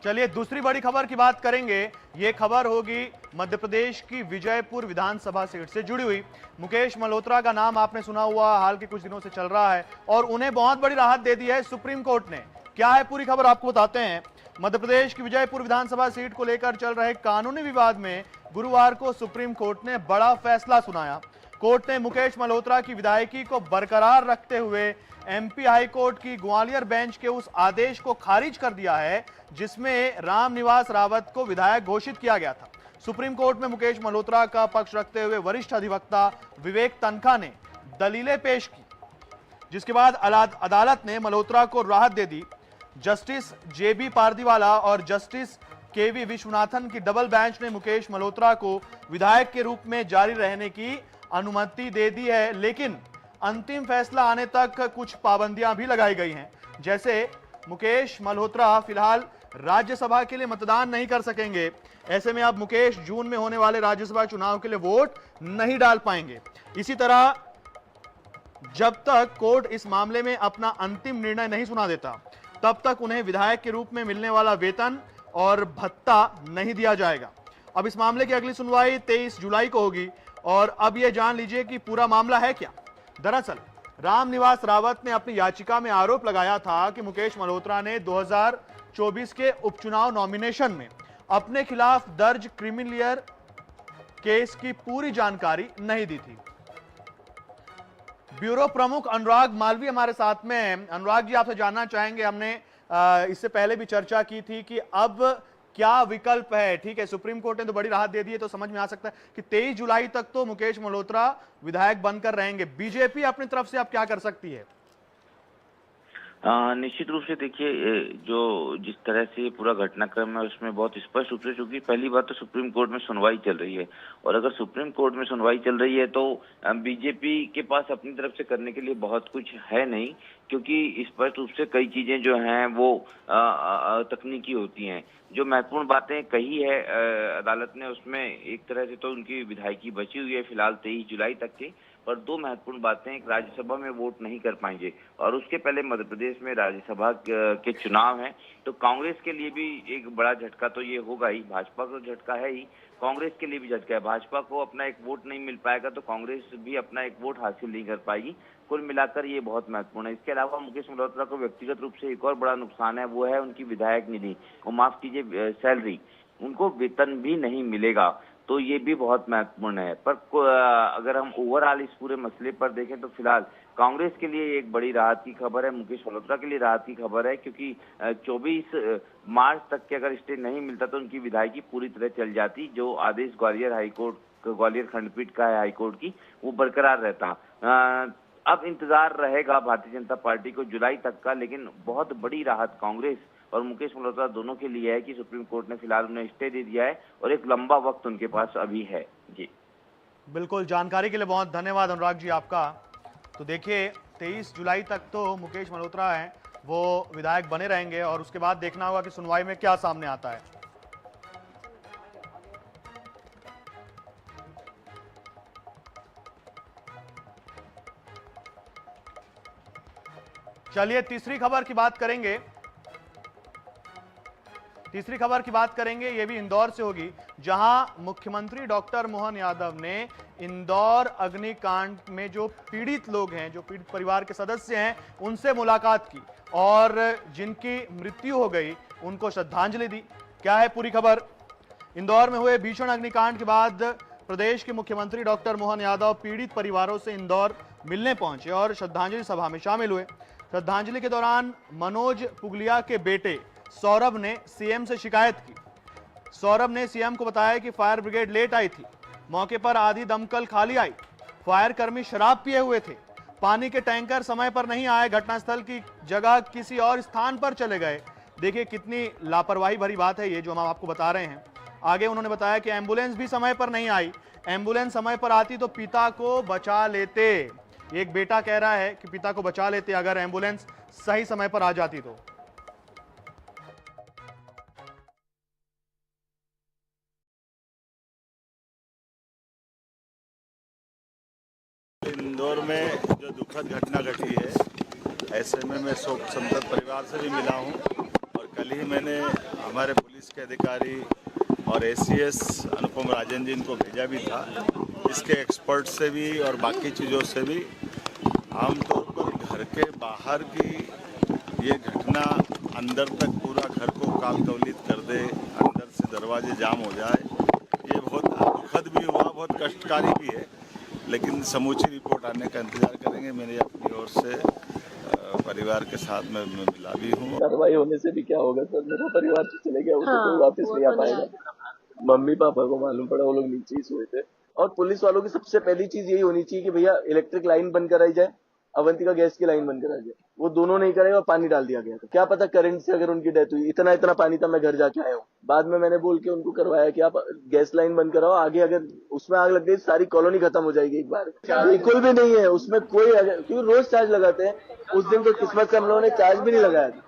चलिए दूसरी बड़ी खबर की बात करेंगे। ये खबर होगी मध्य प्रदेश की विजयपुर विधानसभा सीट से जुड़ी हुई। मुकेश मल्होत्रा का नाम आपने सुना हुआ, हाल के कुछ दिनों से चल रहा है और उन्हें बहुत बड़ी राहत दे दी है सुप्रीम कोर्ट ने। क्या है पूरी खबर आपको बताते हैं। मध्य प्रदेश की विजयपुर विधानसभा सीट को लेकर चल रहे कानूनी विवाद में गुरुवार को सुप्रीम कोर्ट ने बड़ा फैसला सुनाया। कोर्ट ने मुकेश मल्होत्रा की विधायकी को बरकरार रखते हुए एमपी हाई कोर्ट की ग्वालियर बेंच के उस आदेश को खारिज कर दिया है जिसमें रामनिवास रावत को विधायक घोषित किया गया था। सुप्रीम कोर्ट में मुकेश मल्होत्रा का पक्ष रखते हुए वरिष्ठ अधिवक्ता विवेक तनखा ने दलीलें पेश की, जिसके बाद अदालत ने मल्होत्रा को राहत दे दी। जस्टिस जेबी पारदीवाला और जस्टिस केवी विश्वनाथन की डबल बेंच ने मुकेश मल्होत्रा को विधायक के रूप में जारी रहने की अनुमति दे दी है, लेकिन अंतिम फैसला आने तक कुछ पाबंदियां भी लगाई गई हैं। जैसे मुकेश मल्होत्रा फिलहाल राज्यसभा के लिए मतदान नहीं कर सकेंगे। ऐसे में अब मुकेश जून में होने वाले राज्यसभा चुनाव के लिए वोट नहीं डाल पाएंगे। इसी तरह जब तक कोर्ट इस मामले में अपना अंतिम निर्णय नहीं सुना देता तब तक उन्हें विधायक के रूप में मिलने वाला वेतन और भत्ता नहीं दिया जाएगा। अब इस मामले की अगली सुनवाई 23 जुलाई को होगी और अब यह जान लीजिए कि पूरा मामला है क्या। दरअसल रामनिवास रावत ने अपनी याचिका में आरोप लगाया था कि मुकेश मल्होत्रा ने 2024 के उपचुनाव नॉमिनेशन में अपने खिलाफ दर्ज क्रिमिनल केस की पूरी जानकारी नहीं दी थी। ब्यूरो प्रमुख अनुराग मालवीय हमारे साथ में हैं। अनुराग जी, आपसे जानना चाहेंगे, हमने इससे पहले भी चर्चा की थी कि अब क्या विकल्प है। ठीक है, सुप्रीम कोर्ट ने तो बड़ी राहत दे दी है, तो समझ में आ सकता है कि 23 जुलाई तक तो मुकेश मल्होत्रा विधायक बनकर रहेंगे। बीजेपी अपनी तरफ से अब क्या कर सकती है? निश्चित रूप से देखिए, जो जिस तरह से पूरा घटनाक्रम है उसमें बहुत स्पष्ट रूप से, चूंकि पहली बात तो सुप्रीम कोर्ट में सुनवाई चल रही है और अगर सुप्रीम कोर्ट में सुनवाई चल रही है तो बीजेपी के पास अपनी तरफ से करने के लिए बहुत कुछ है नहीं, क्योंकि स्पष्ट रूप से कई चीजें जो हैं वो तकनीकी होती हैं। जो महत्वपूर्ण बातें कही है अदालत ने, उसमें एक तरह से तो उनकी विधायकी बची हुई है फिलहाल 23 जुलाई तक की, पर दो महत्वपूर्ण बातें, एक राज्यसभा में वोट नहीं कर पाएंगे और उसके पहले मध्य प्रदेश में राज्यसभा के चुनाव हैं, तो कांग्रेस के लिए भी एक बड़ा झटका तो ये होगा ही। भाजपा को झटका है ही, कांग्रेस के लिए भी झटका है। भाजपा को अपना एक वोट नहीं मिल पाएगा तो कांग्रेस भी अपना एक वोट हासिल नहीं कर पाएगी। कुल मिलाकर ये बहुत महत्वपूर्ण है। इसके अलावा मुकेश मल्होत्रा को व्यक्तिगत रूप से एक और बड़ा नुकसान है, वो है उनकी विधायक निधि, वो माफ कीजिए सैलरी, उनको वेतन भी नहीं मिलेगा, तो ये भी बहुत महत्वपूर्ण है। पर अगर हम ओवरऑल इस पूरे मसले पर देखें तो फिलहाल कांग्रेस के लिए एक बड़ी राहत की खबर है, मुकेश मल्होत्रा के लिए राहत की खबर है, क्योंकि 24 मार्च तक के अगर स्टे नहीं मिलता तो उनकी विधायकी पूरी तरह चल जाती। जो आदेश ग्वालियर खंडपीठ का है हाईकोर्ट की, वो बरकरार रहता। अब इंतजार रहेगा भारतीय जनता पार्टी को जुलाई तक का, लेकिन बहुत बड़ी राहत कांग्रेस और मुकेश मल्होत्रा दोनों के लिए है कि सुप्रीम कोर्ट ने फिलहाल उन्हें स्टे दे दिया है और एक लंबा वक्त उनके पास अभी है। जी बिल्कुल, जानकारी के लिए बहुत धन्यवाद अनुराग जी आपका। तो देखिए 23 जुलाई तक तो मुकेश मल्होत्रा हैं वो विधायक बने रहेंगे और उसके बाद देखना होगा कि सुनवाई में क्या सामने आता है। चलिए तीसरी खबर की बात करेंगे। ये भी इंदौर से होगी, जहां मुख्यमंत्री डॉक्टर मोहन यादव ने इंदौर अग्निकांड में जो पीड़ित लोग हैं, जो पीड़ित परिवार के सदस्य हैं, उनसे मुलाकात की और जिनकी मृत्यु हो गई उनको श्रद्धांजलि दी। क्या है पूरी खबर? इंदौर में हुए भीषण अग्निकांड के बाद प्रदेश के मुख्यमंत्री डॉक्टर मोहन यादव पीड़ित परिवारों से इंदौर मिलने पहुंचे और श्रद्धांजलि सभा में शामिल हुए। श्रद्धांजलि के दौरान मनोज पुगलिया के बेटे सौरभ ने सीएम से शिकायत की। सौरभ ने सीएम को बताया कि फायर ब्रिगेड लेट आई थी, मौके पर आधी दमकल खाली आई, फायर कर्मी शराब पिए हुए थे, पानी के टैंकर समय पर नहीं आए, घटनास्थल की जगह किसी और स्थान पर चले गए। देखिए कितनी लापरवाही भरी बात है ये जो हम आपको बता रहे हैं। आगे उन्होंने बताया कि एम्बुलेंस भी समय पर नहीं आई, एम्बुलेंस समय पर आती तो पिता को बचा लेते। एक बेटा कह रहा है कि पिता को बचा लेते अगर एम्बुलेंस सही समय पर आ जाती तो। इंदौर में जो दुखद घटना घटी है, ऐसे में मैं शोक संतप्त परिवार से भी मिला हूं और कल ही मैंने हमारे पुलिस के अधिकारी और एसीएस अनुपम राजन जी इनको भेजा भी था। इसके एक्सपर्ट से भी और बाकी चीज़ों से भी आमतौर पर घर के बाहर की ये घटना अंदर तक पूरा घर को कालकवलित कर दे, अंदर से दरवाजे जाम हो जाए, ये बहुत दुखद भी हुआ, बहुत कष्टकारी भी है। लेकिन समूची रिपोर्ट आने का इंतजार करेंगे। मैंने अपनी ओर से परिवार के साथ में मिला भी हूँ। कार्रवाई होने से भी क्या होगा सर, मेरा परिवार तो चले गया, वो तो कोई वापस नहीं आ पाएगा। मम्मी पापा को मालूम पड़ा, वो लोग नीचे ही सोए थे। और पुलिस वालों की सबसे पहली चीज यही होनी चाहिए कि भैया इलेक्ट्रिक लाइन बंद कराई जाए, अवंतिका गैस की लाइन बंद कराई जाए। वो दोनों नहीं करे और पानी डाल दिया गया था। क्या पता करंट से अगर उनकी डेथ हुई, इतना इतना पानी था, मैं घर जाके आया हूँ। बाद में मैंने बोल के उनको करवाया कि आप गैस लाइन बंद कराओ, आगे अगर उसमें आग लग गई सारी कॉलोनी खत्म हो जाएगी एक बार। बिल्कुल भी नहीं है उसमें कोई, क्योंकि रोज चार्ज लगाते हैं। उस दिन तो किस्मत से हम लोगों ने चार्ज भी नहीं लगाया था।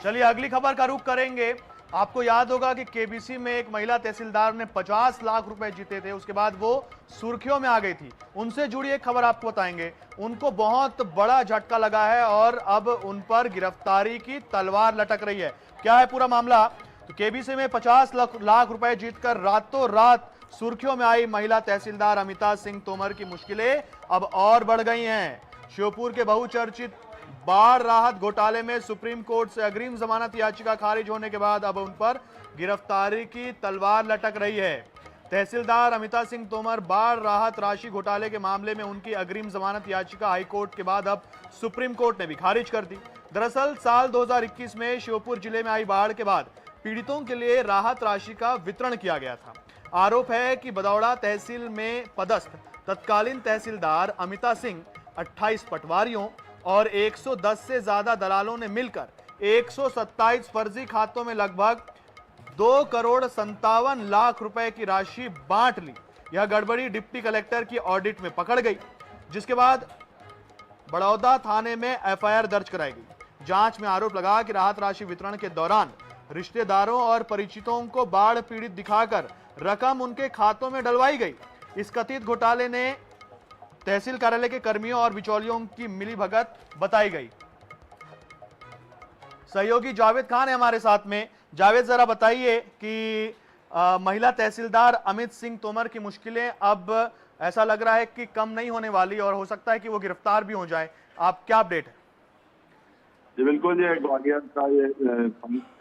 चलिए अगली खबर का रुख करेंगे। आपको याद होगा कि केबीसी में एक महिला तहसीलदार ने 50 लाख रुपए जीते थे, उसके बाद वो सुर्खियों में आ गई थी। उनसे जुड़ी एक खबर आपको बताएंगे। उनको बहुत बड़ा झटका लगा है और अब उन पर गिरफ्तारी की तलवार लटक रही है। क्या है पूरा मामला? तो केबीसी में 50 लाख रुपए जीतकर रातों रात सुर्खियों में आई महिला तहसीलदार अमिता सिंह तोमर की मुश्किलें अब और बढ़ गई हैं। श्योपुर के बहुचर्चित बाढ़ राहत घोटाले में सुप्रीम कोर्ट से अग्रिम जमानत याचिका खारिज होने के बाद अब उन पर गिरफ्तारी की तलवार लटक रही है। तहसीलदार अमिता सिंह तोमर बाढ़ राहत राशि घोटाले के मामले में उनकी अग्रिम जमानत याचिका हाईकोर्ट के बाद अब सुप्रीम कोर्ट ने भी खारिज कर दी। दरअसल साल 2021 में श्योपुर जिले में आई बाढ़ के बाद पीड़ितों के लिए राहत राशि का वितरण किया गया था। आरोप है कि बदौड़ा तहसील में पदस्थ तत्कालीन तहसीलदार अमिता सिंह 28 पटवारियों और 110 से ज्यादा दलालों ने मिलकर 127 फर्जी खातों में लगभग 2,57 करोड़ रुपए की राशि बांट ली। यह गड़बड़ी डिप्टी कलेक्टर की ऑडिट में पकड़ गई, जिसके बाद बड़ौदा थाने में एफआईआर दर्ज कराई गई। जांच में आरोप लगा कि राहत राशि वितरण के दौरान रिश्तेदारों और परिचितों को बाढ़ पीड़ित दिखाकर रकम उनके खातों में डलवाई गई। इस कथित घोटाले ने तहसील कार्यालय के कर्मियों और बिचौलियों की मिलीभगत बताई गई। सहयोगी जावेद खान है हमारे साथ में। जावेद, जरा बताइए कि महिला तहसीलदार अमित सिंह तोमर की मुश्किलें अब ऐसा लग रहा है कि कम नहीं होने वाली और हो सकता है कि वो गिरफ्तार भी हो जाए। आप क्या अपडेट है? जी बिल्कुल, ये ग्वालियर का ये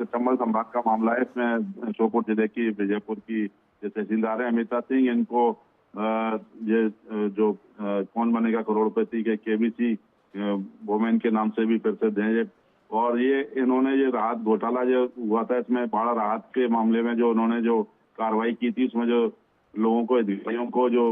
चंबल संभाग का मामला है। इसमें श्योपुर जिले की विजयपुर की जो तहसीलदार है अमिता सिंह, इनको ये जो कौन बनेगा करोड़पति के केबीसी वोमेन के नाम से भी प्रसिद्ध हैं ये। और ये इन्होंने ये राहत घोटाला जो हुआ था, इसमें बाढ़ राहत के मामले में जो उन्होंने जो कार्रवाई की थी, उसमें जो लोगों को, अधिकारियों को जो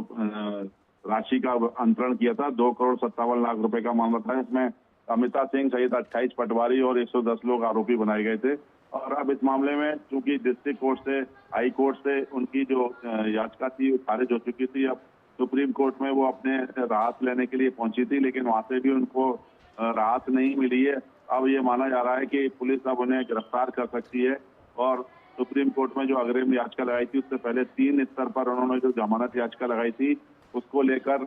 राशि का अंतरण किया था, 2,57 करोड़ रुपए का मामला था। इसमें अमिता सिंह सहित 28 पटवारी और 110 लोग आरोपी बनाए गए थे। और अब इस मामले में चूंकि डिस्ट्रिक्ट कोर्ट से, हाई कोर्ट से उनकी जो याचिका थी वो खारिज हो चुकी थी। अब सुप्रीम कोर्ट में वो अपने राहत लेने के लिए पहुंची थी, लेकिन वहां से भी उनको राहत नहीं मिली है। अब ये माना जा रहा है कि पुलिस अब उन्हें गिरफ्तार कर सकती है। और सुप्रीम कोर्ट में जो अग्रिम याचिका लगाई थी, उससे पहले 3 स्तर पर उन्होंने जो जमानत याचिका लगाई थी, उसको लेकर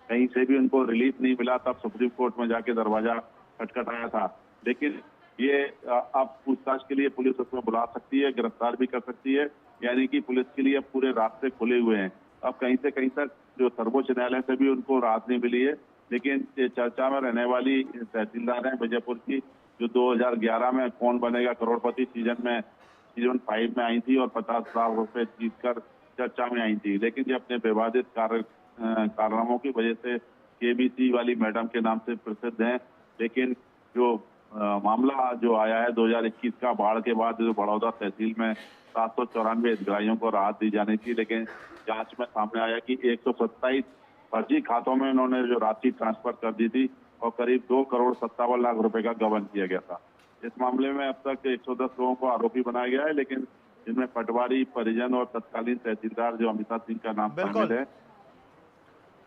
कहीं से भी उनको रिलीफ नहीं मिला। तब सुप्रीम कोर्ट में जाके दरवाजा खटखटाया था। लेकिन ये अब पूछताछ के लिए पुलिस उसमें बुला सकती है, गिरफ्तार भी कर सकती है। यानी कि पुलिस के लिए अब पूरे रास्ते खुले हुए हैं। अब कहीं से कहीं तक जो सर्वोच्च न्यायालय से भी उनको राहत नहीं मिली है। लेकिन ये चर्चा में रहने वाली तहसीलदार है विजयपुर की, जो 2011 में कौन बनेगा करोड़पति सीजन 5 में आई थी और 50 लाख रुपए जीतकर चर्चा में आई थी। लेकिन ये अपने विवादित कारनामों की वजह से केबीसी वाली मैडम के नाम से प्रसिद्ध हैं। लेकिन जो मामला जो आया है 2021 का, बाढ़ के बाद जो बड़ौदा तहसील में 794 हितग्राहियों को राहत दी जानी थी, लेकिन जांच में सामने आया कि 127 फर्जी खातों में उन्होंने जो राशि ट्रांसफर कर दी थी और करीब 2,57 करोड़ रुपए का गबन किया गया था। इस मामले में अब तक 110 लोगों को आरोपी बनाया गया है, लेकिन जिनमें पटवारी, परिजन और तत्कालीन तहसीलदार जो अमिता सिंह का नाम शामिल है।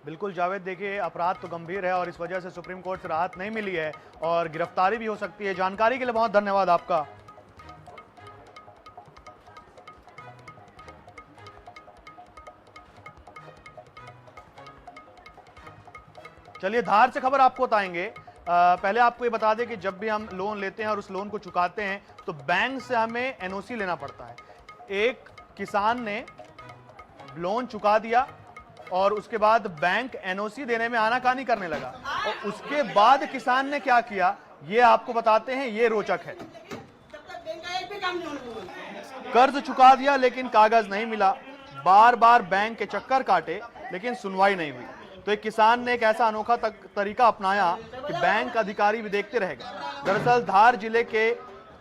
बिल्कुल जावेद, देखिए अपराध तो गंभीर है और इस वजह से सुप्रीम कोर्ट से राहत नहीं मिली है और गिरफ्तारी भी हो सकती है। जानकारी के लिए बहुत धन्यवाद आपका। चलिए धार से खबर आपको बताएंगे। पहले आपको ये बता दें कि जब भी हम लोन लेते हैं और उस लोन को चुकाते हैं तो बैंक से हमें एनओसी लेना पड़ता है। एक किसान ने लोन चुका दिया और उसके बाद बैंक एनओसी देने में आनाकानी करने लगा और उसके बाद किसान ने क्या किया ये आपको बताते हैं, ये रोचक है। कर्ज चुका दिया लेकिन कागज नहीं मिला, बार बार बैंक के चक्कर काटे लेकिन सुनवाई नहीं हुई। तो एक किसान ने एक ऐसा अनोखा तरीका अपनाया कि बैंक अधिकारी भी देखते रह गए। दरअसल धार जिले के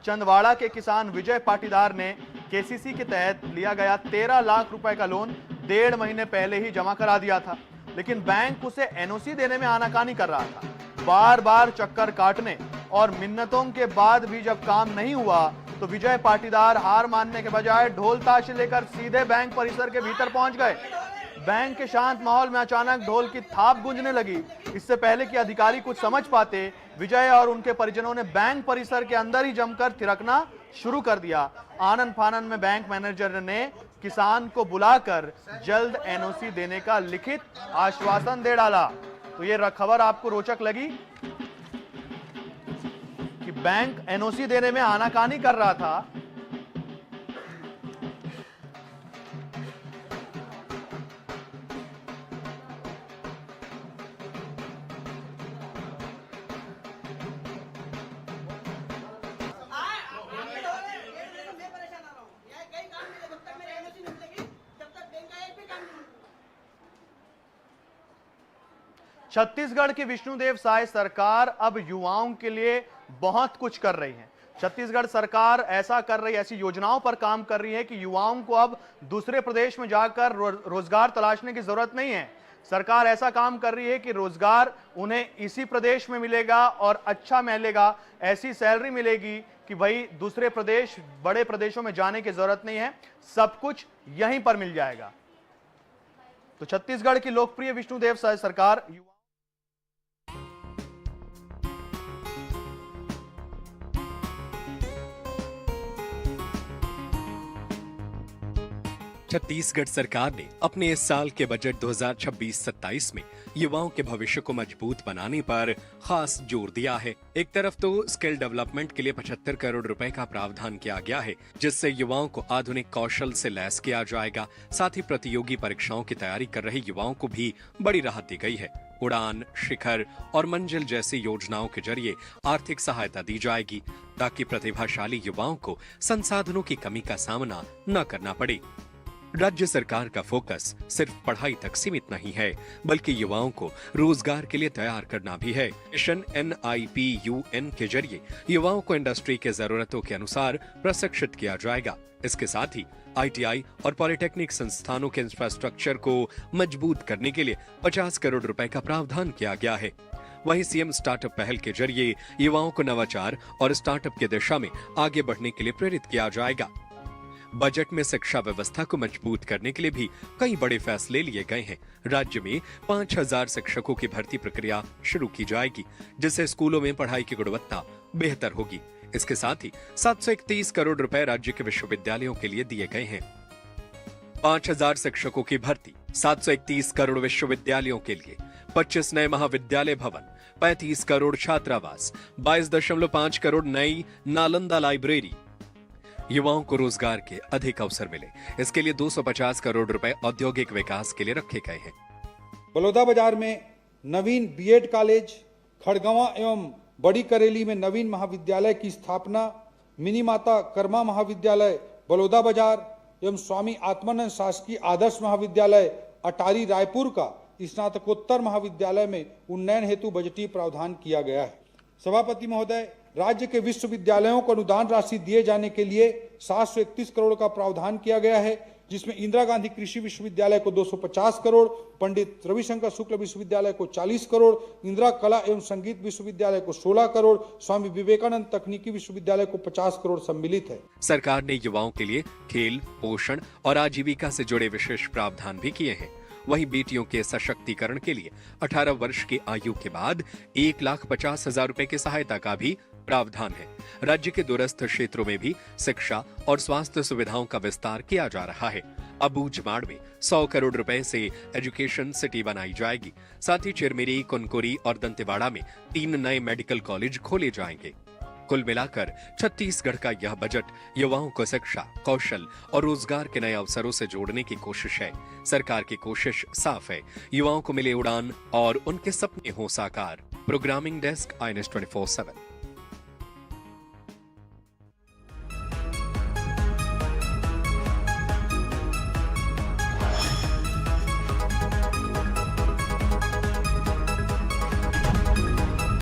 चंदवाड़ा के किसान विजय पाटीदार ने केसीसी के तहत लिया गया 13 लाख रुपए का लोन 1.5 महीने पहले ही जमा करा दिया था, लेकिन बैंक उसे एनओसी देने में आनाकानी कर रहा था। बार बार चक्कर काटने और मिन्नतों के बाद भी जब काम नहीं हुआ तो विजय पाटीदार हार मानने के बजाय ढोल ताशे लेकर सीधे बैंक परिसर के भीतर पहुंच गए। बैंक के शांत माहौल में अचानक ढोल की थाप गूंजने लगी। इससे पहले कि अधिकारी कुछ समझ पाते, विजय और उनके परिजनों ने बैंक परिसर के अंदर ही जमकर थिरकना शुरू कर दिया। आनन फानन में बैंक मैनेजर ने किसान को बुलाकर जल्द एनओसी देने का लिखित आश्वासन दे डाला। तो ये खबर आपको रोचक लगी कि बैंक एनओसी देने में आनाकानी कर रहा था। छत्तीसगढ़ की विष्णुदेव साय सरकार अब युवाओं के लिए बहुत कुछ कर रही है। छत्तीसगढ़ सरकार ऐसा कर रही, ऐसी योजनाओं पर काम कर रही है कि युवाओं को अब दूसरे प्रदेश में जाकर रोजगार तलाशने की जरूरत नहीं है। सरकार ऐसा काम कर रही है कि रोजगार उन्हें इसी प्रदेश में मिलेगा और अच्छा मिलेगा, ऐसी सैलरी मिलेगी कि भाई दूसरे प्रदेश, बड़े प्रदेशों में जाने की जरूरत नहीं है, सब कुछ यहीं पर मिल जाएगा। तो छत्तीसगढ़ की लोकप्रिय विष्णुदेव साय सरकार छत्तीसगढ़ सरकार ने अपने इस साल के बजट 2026-27 में युवाओं के भविष्य को मजबूत बनाने पर खास जोर दिया है। एक तरफ तो स्किल डेवलपमेंट के लिए 75 करोड़ रुपए का प्रावधान किया गया है, जिससे युवाओं को आधुनिक कौशल से लैस किया जाएगा। साथ ही प्रतियोगी परीक्षाओं की तैयारी कर रहे युवाओं को भी बड़ी राहत दी गई है। उड़ान, शिखर और मंजिल जैसी योजनाओं के जरिए आर्थिक सहायता दी जाएगी, ताकि प्रतिभाशाली युवाओं को संसाधनों की कमी का सामना न करना पड़े। राज्य सरकार का फोकस सिर्फ पढ़ाई तक सीमित नहीं है, बल्कि युवाओं को रोजगार के लिए तैयार करना भी है। मिशन NIPUN के जरिए युवाओं को इंडस्ट्री के जरूरतों के अनुसार प्रशिक्षित किया जाएगा। इसके साथ ही ITI और पॉलिटेक्निक संस्थानों के इंफ्रास्ट्रक्चर को मजबूत करने के लिए 50 करोड़ रुपए का प्रावधान किया गया है। वहीं सीएम स्टार्टअप पहल के जरिए युवाओं को नवाचार और स्टार्टअप की दिशा में आगे बढ़ने के लिए प्रेरित किया जाएगा। बजट में शिक्षा व्यवस्था को मजबूत करने के लिए भी कई बड़े फैसले लिए गए हैं। राज्य में 5000 शिक्षकों की भर्ती प्रक्रिया शुरू की जाएगी, जिससे स्कूलों में पढ़ाई की गुणवत्ता बेहतर होगी। इसके साथ ही 731 करोड़ रुपए राज्य के विश्वविद्यालयों के लिए दिए गए हैं। 5000 शिक्षकों की भर्ती, 731 करोड़ विश्वविद्यालयों के लिए, 25 नए महाविद्यालय भवन, 35 करोड़ छात्रावास, 22.5 करोड़ नई नालंदा लाइब्रेरी। युवाओं को रोजगार के अधिक अवसर मिले, इसके लिए 250 करोड़ रुपए औद्योगिक विकास के लिए रखे गए हैं। बलौदा बाजार में नवीन बीएड कॉलेज, खड़गवां एवं बड़ी करेली में नवीन महाविद्यालय की स्थापना, मिनी माता कर्मा महाविद्यालय बलौदा बाजार एवं स्वामी आत्मानंद शासकीय आदर्श महाविद्यालय अटारी रायपुर का स्नातकोत्तर महाविद्यालय में उन्नयन हेतु बजटीय प्रावधान किया गया है। सभापति महोदय, राज्य के विश्वविद्यालयों को अनुदान राशि दिए जाने के लिए 731 करोड़ का प्रावधान किया गया है, जिसमें इंदिरा गांधी कृषि विश्वविद्यालय को 250 करोड़, पंडित रविशंकर शुक्ल विश्वविद्यालय को 40 करोड़, इंदिरा कला एवं संगीत विश्वविद्यालय को 16 करोड़, स्वामी विवेकानंद तकनीकी विश्वविद्यालय को 50 करोड़ सम्मिलित है। सरकार ने युवाओं के लिए खेल, पोषण और आजीविका से जुड़े विशेष प्रावधान भी किए हैं। वहीं बेटियों के सशक्तिकरण के लिए 18 वर्ष की आयु के बाद 1,50,000 रुपए की सहायता का भी प्रावधान है। राज्य के दूरस्थ क्षेत्रों में भी शिक्षा और स्वास्थ्य सुविधाओं का विस्तार किया जा रहा है। अबूझमाड़ में 100 करोड़ रुपए से एजुकेशन सिटी बनाई जाएगी। साथ ही चिरमिरी, कुनकुरी और दंतेवाड़ा में 3 नए मेडिकल कॉलेज खोले जाएंगे। कुल मिलाकर छत्तीसगढ़ का यह बजट युवाओं को शिक्षा, कौशल और रोजगार के नए अवसरों से जोड़ने की कोशिश है। सरकार की कोशिश साफ है, युवाओं को मिले उड़ान और उनके सपने हो साकार। Programming desk, INS 24/7।